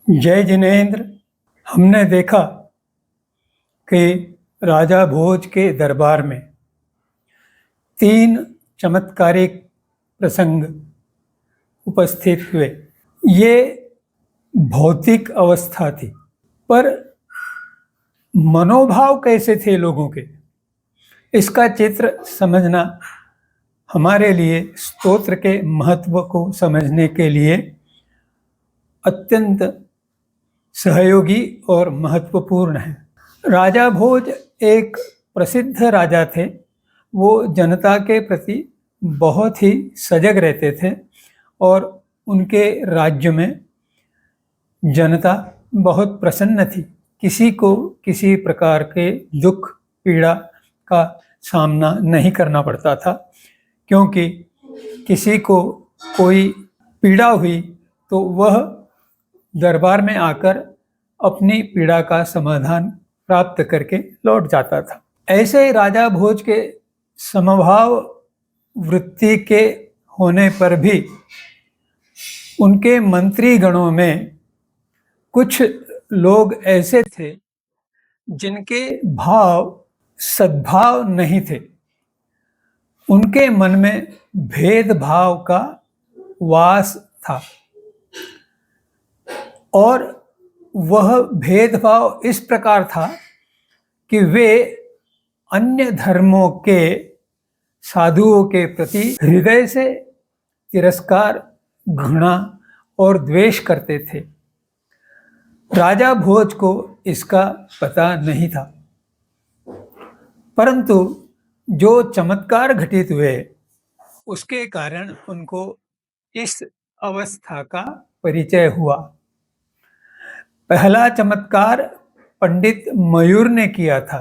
जय जिनेंद्र। हमने देखा कि राजा भोज के दरबार में 3 चमत्कारिक प्रसंग उपस्थित हुए। ये भौतिक अवस्था थी, पर मनोभाव कैसे थे लोगों के, इसका चित्र समझना हमारे लिए स्तोत्र के महत्व को समझने के लिए अत्यंत सहयोगी और महत्वपूर्ण है। राजा भोज एक प्रसिद्ध राजा थे। वो जनता के प्रति बहुत ही सजग रहते थे और उनके राज्य में जनता बहुत प्रसन्न थी। किसी को किसी प्रकार के दुख पीड़ा का सामना नहीं करना पड़ता था, क्योंकि किसी को कोई पीड़ा हुई तो वह दरबार में आकर अपनी पीड़ा का समाधान प्राप्त करके लौट जाता था। ऐसे राजा भोज के समभाव वृत्ति के होने पर भी उनके मंत्री गणों में कुछ लोग ऐसे थे जिनके भाव सद्भाव नहीं थे। उनके मन में भेदभाव का वास था और वह भेदभाव इस प्रकार था कि वे अन्य धर्मों के साधुओं के प्रति हृदय से तिरस्कार, घृणा और द्वेष करते थे। राजा भोज को इसका पता नहीं था, परंतु जो चमत्कार घटित हुए उसके कारण उनको इस अवस्था का परिचय हुआ। पहला चमत्कार पंडित मयूर ने किया था।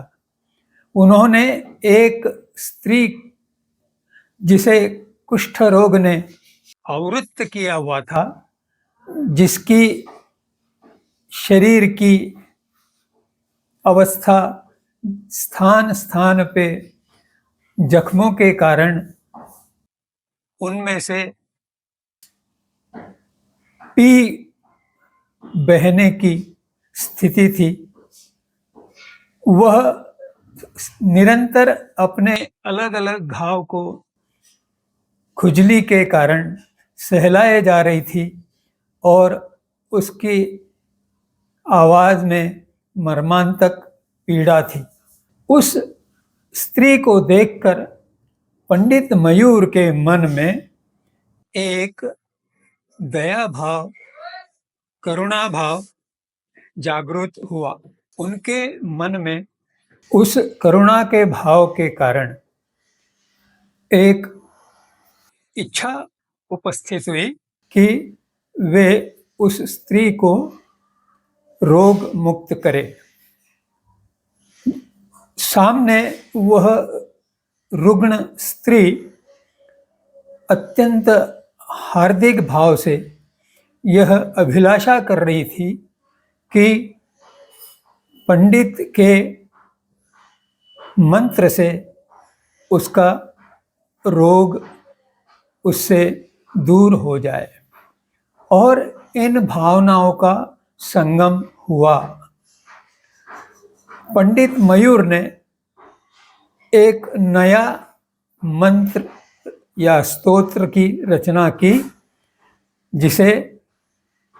उन्होंने एक स्त्री जिसे कुष्ठ रोग ने आवृत्त किया हुआ था, जिसकी शरीर की अवस्था स्थान स्थान पे जख्मों के कारण उनमें से पी बहने की स्थिति थी, वह निरंतर अपने अलग अलग घाव को खुजली के कारण सहलाए जा रही थी और उसकी आवाज में मर्मांतक पीड़ा थी। उस स्त्री को देखकर पंडित मयूर के मन में एक दया भाव, करुणा भाव जागृत हुआ। उनके मन में उस करुणा के भाव के कारण एक इच्छा उपस्थित हुई कि वे उस स्त्री को रोग मुक्त करे। सामने वह रुग्ण स्त्री अत्यंत हार्दिक भाव से यह अभिलाषा कर रही थी कि पंडित के मंत्र से उसका रोग उससे दूर हो जाए, और इन भावनाओं का संगम हुआ। पंडित मयूर ने एक नया मंत्र या स्तोत्र की रचना की, जिसे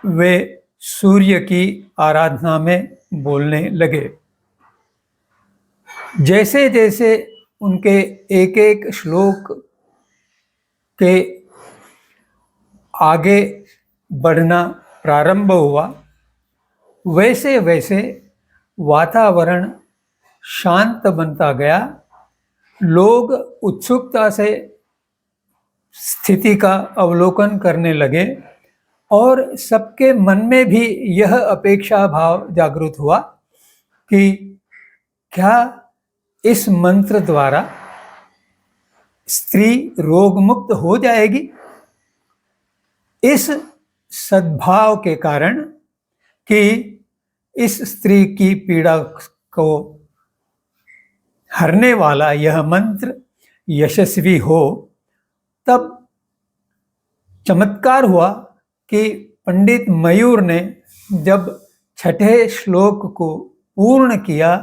वे सूर्य की आराधना में बोलने लगे। जैसे जैसे उनके एक एक श्लोक के आगे बढ़ना प्रारंभ हुआ, वैसे वैसे वातावरण शांत बनता गया। लोग उत्सुकता से स्थिति का अवलोकन करने लगे और सबके मन में भी यह अपेक्षा भाव जागृत हुआ कि क्या इस मंत्र द्वारा स्त्री रोग मुक्त हो जाएगी। इस सद्भाव के कारण कि इस स्त्री की पीड़ा को हरने वाला यह मंत्र यशस्वी हो, तब चमत्कार हुआ कि पंडित मयूर ने जब छठे श्लोक को पूर्ण किया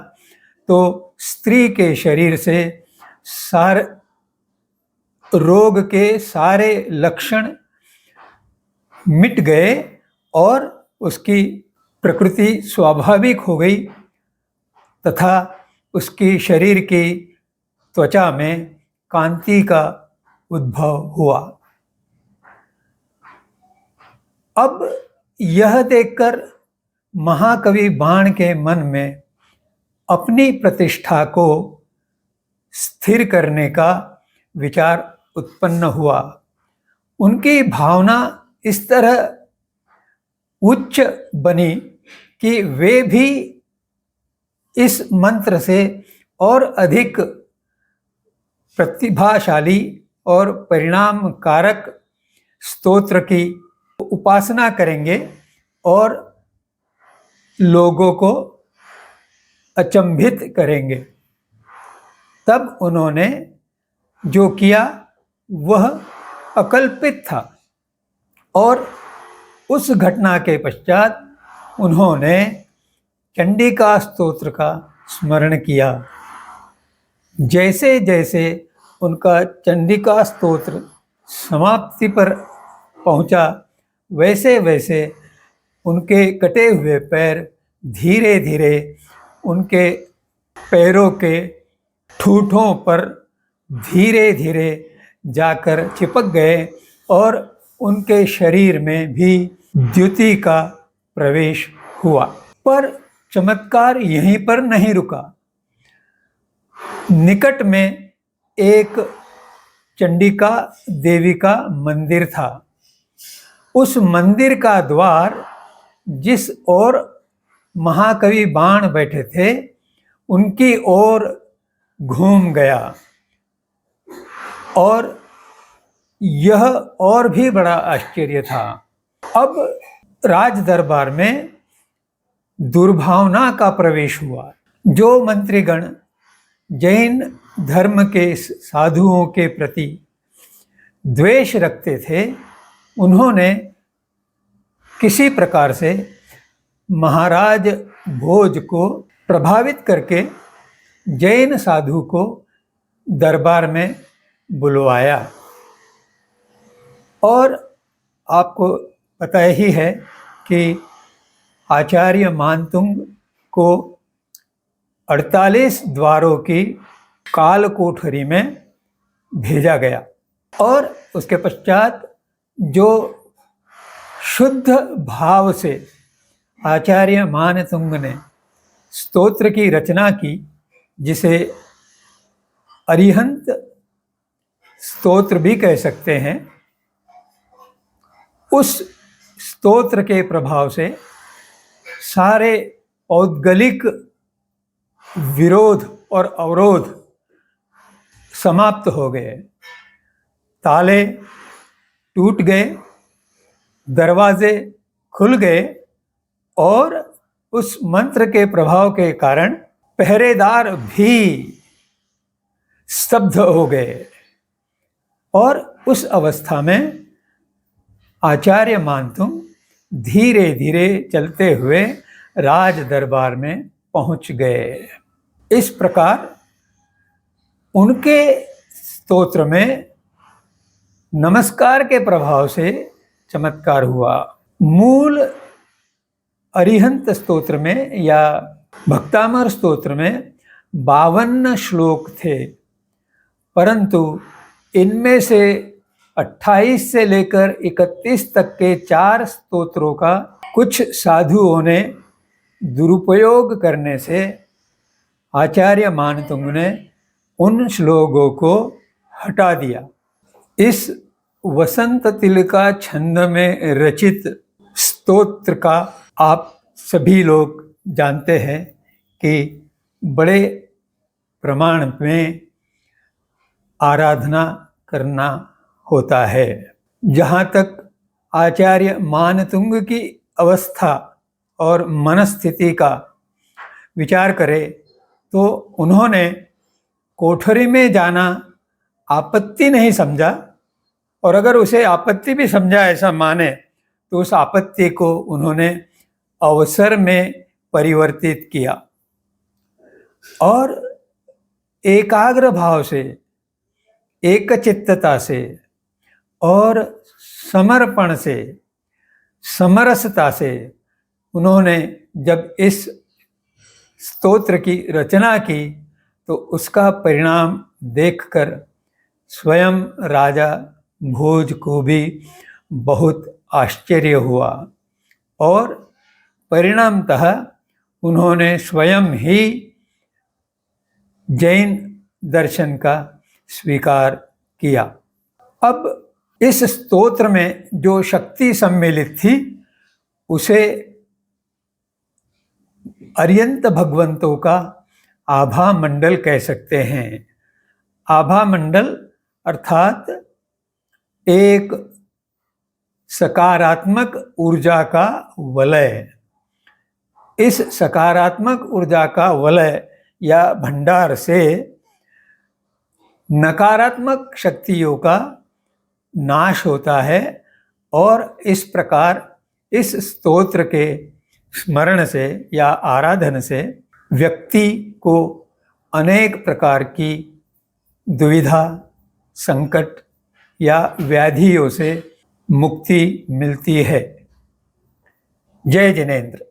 तो स्त्री के शरीर से सारे रोग के सारे लक्षण मिट गए और उसकी प्रकृति स्वाभाविक हो गई तथा उसकी शरीर की त्वचा में कांति का उद्भव हुआ। अब यह देखकर महाकवि बाण के मन में अपनी प्रतिष्ठा को स्थिर करने का विचार उत्पन्न हुआ। उनकी भावना इस तरह उच्च बनी कि वे भी इस मंत्र से और अधिक प्रतिभाशाली और परिणाम कारक स्तोत्र की उपासना करेंगे और लोगों को अचंभित करेंगे। तब उन्होंने जो किया वह अकल्पित था और उस घटना के पश्चात उन्होंने चंडिका स्तोत्र का स्मरण किया। जैसे जैसे उनका चंडिका स्तोत्र समाप्ति पर पहुंचा, वैसे वैसे उनके कटे हुए पैर धीरे धीरे उनके पैरों के ठूठों पर धीरे धीरे जाकर चिपक गए और उनके शरीर में भी द्युति का प्रवेश हुआ। पर चमत्कार यहीं पर नहीं रुका। निकट में एक चंडिका देवी का मंदिर था। उस मंदिर का द्वार जिस ओर महाकवि बाण बैठे थे उनकी ओर घूम गया और यह और भी बड़ा आश्चर्य था। अब राज दरबार में दुर्भावना का प्रवेश हुआ। जो मंत्रीगण जैन धर्म के साधुओं के प्रति द्वेष रखते थे, उन्होंने किसी प्रकार से महाराज भोज को प्रभावित करके जैन साधु को दरबार में बुलवाया। और आपको पता ही है कि आचार्य मानतुंग को 48 द्वारों की काल कोठरी में भेजा गया और उसके पश्चात जो शुद्ध भाव से आचार्य मानतुंग ने स्तोत्र की रचना की, जिसे अरिहंत स्तोत्र भी कह सकते हैं, उस स्तोत्र के प्रभाव से सारे पौद्गलिक विरोध और अवरोध समाप्त हो गए। ताले टूट गए, दरवाजे खुल गए और उस मंत्र के प्रभाव के कारण पहरेदार भी स्तब्ध हो गए। और उस अवस्था में आचार्य मानतुंग धीरे धीरे चलते हुए राज दरबार में पहुंच गए। इस प्रकार उनके स्तोत्र में नमस्कार के प्रभाव से चमत्कार हुआ। मूल अरिहंत स्तोत्र में या भक्तामर स्तोत्र में 52 श्लोक थे, परंतु इनमें से 28 से लेकर 31 तक के 4 स्तोत्रों का कुछ साधुओं ने दुरुपयोग करने से आचार्य मानतुंग ने उन श्लोकों को हटा दिया। इस वसंत तिलका छंद में रचित स्तोत्र का आप सभी लोग जानते हैं कि बड़े प्रमाण में आराधना करना होता है। जहाँ तक आचार्य मानतुंग की अवस्था और मनस्थिति का विचार करें तो उन्होंने कोठरी में जाना आपत्ति नहीं समझा, और अगर उसे आपत्ति भी समझा ऐसा माने तो उस आपत्ति को उन्होंने अवसर में परिवर्तित किया और एकाग्र भाव से, एकचित्तता से और समर्पण से, समरसता से उन्होंने जब इस स्तोत्र की रचना की तो उसका परिणाम देखकर स्वयं राजा भोज को भी बहुत आश्चर्य हुआ और परिणामतः उन्होंने स्वयं ही जैन दर्शन का स्वीकार किया। अब इस स्तोत्र में जो शक्ति सम्मिलित थी उसे अर्यंत भगवंतों का आभा मंडल कह सकते हैं। आभा मंडल अर्थात एक सकारात्मक ऊर्जा का वलय। इस सकारात्मक ऊर्जा का वलय या भंडार से नकारात्मक शक्तियों का नाश होता है और इस प्रकार इस स्तोत्र के स्मरण से या आराधन से व्यक्ति को अनेक प्रकार की दुविधा, संकट या व्याधियों से मुक्ति मिलती है। जय जिनेंद्र।